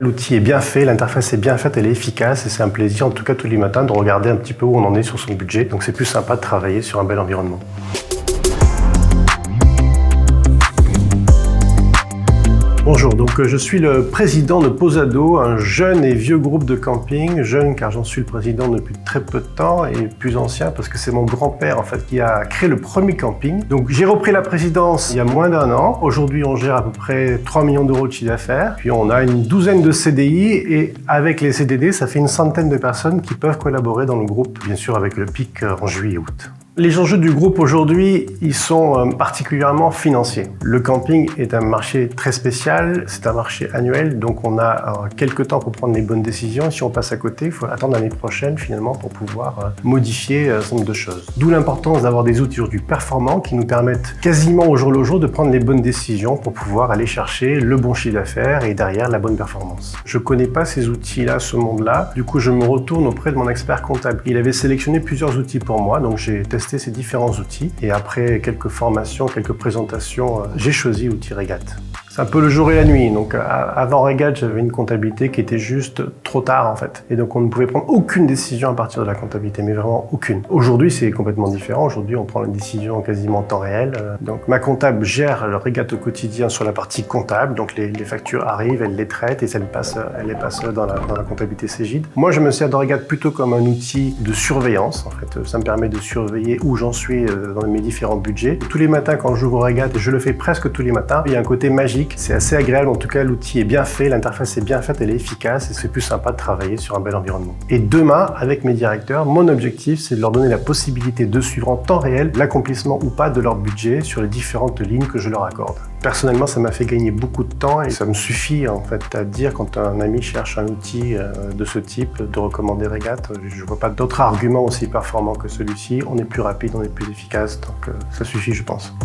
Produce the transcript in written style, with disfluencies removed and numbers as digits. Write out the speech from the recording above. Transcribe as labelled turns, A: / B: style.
A: L'outil est bien fait, l'interface est bien faite, elle est efficace et c'est un plaisir en tout cas tous les matins de regarder un petit peu où on en est sur son budget. Donc c'est plus sympa de travailler sur un bel environnement. Bonjour, donc je suis le président de Posado, un jeune et vieux groupe de camping. Jeune car j'en suis le président depuis très peu de temps et plus ancien parce que c'est mon grand-père en fait qui a créé le premier camping. Donc j'ai repris la présidence il y a moins d'un an. Aujourd'hui on gère à peu près 3 millions d'euros de chiffre d'affaires. Puis on a une douzaine de CDI et avec les CDD ça fait une centaine de personnes qui peuvent collaborer dans le groupe, bien sûr avec le pic en juillet-août. Les enjeux du groupe aujourd'hui, ils sont particulièrement financiers. Le camping est un marché très spécial, c'est un marché annuel, donc on a quelques temps pour prendre les bonnes décisions. Si on passe à côté, il faut attendre l'année prochaine finalement pour pouvoir modifier un certain nombre de choses. D'où l'importance d'avoir des outils aujourd'hui performants qui nous permettent quasiment au jour le jour de prendre les bonnes décisions pour pouvoir aller chercher le bon chiffre d'affaires et derrière la bonne performance. Je connais pas ces outils-là, ce monde-là, du coup je me retourne auprès de mon expert comptable. Il avait sélectionné plusieurs outils pour moi, donc j'ai testé ces différents outils et après quelques formations, quelques présentations, j'ai choisi l'outil Regat. C'est un peu le jour et la nuit, donc avant Regat j'avais une comptabilité qui était juste trop tard en fait et donc on ne pouvait prendre aucune décision à partir de la comptabilité, mais vraiment aucune. Aujourd'hui c'est complètement différent, aujourd'hui on prend la décision quasiment en temps réel, donc ma comptable gère le Regat au quotidien sur la partie comptable, donc les factures arrivent, elle les traite et ça elle les passe dans la comptabilité Cegid. Moi je me sers de Regat plutôt comme un outil de surveillance en fait, ça me permet de surveiller où j'en suis dans mes différents budgets. Tous les matins quand j'ouvre Regat, et je le fais presque tous les matins, il y a un côté magique. C'est assez agréable, en tout cas l'outil est bien fait, l'interface est bien faite, elle est efficace et c'est plus sympa de travailler sur un bel environnement. Et demain, avec mes directeurs, mon objectif c'est de leur donner la possibilité de suivre en temps réel l'accomplissement ou pas de leur budget sur les différentes lignes que je leur accorde. Personnellement, ça m'a fait gagner beaucoup de temps et ça me suffit en fait à dire quand un ami cherche un outil de ce type de recommander Regat. Je ne vois pas d'autres arguments aussi performants que celui-ci. On est plus rapide, on est plus efficace, donc ça suffit je pense.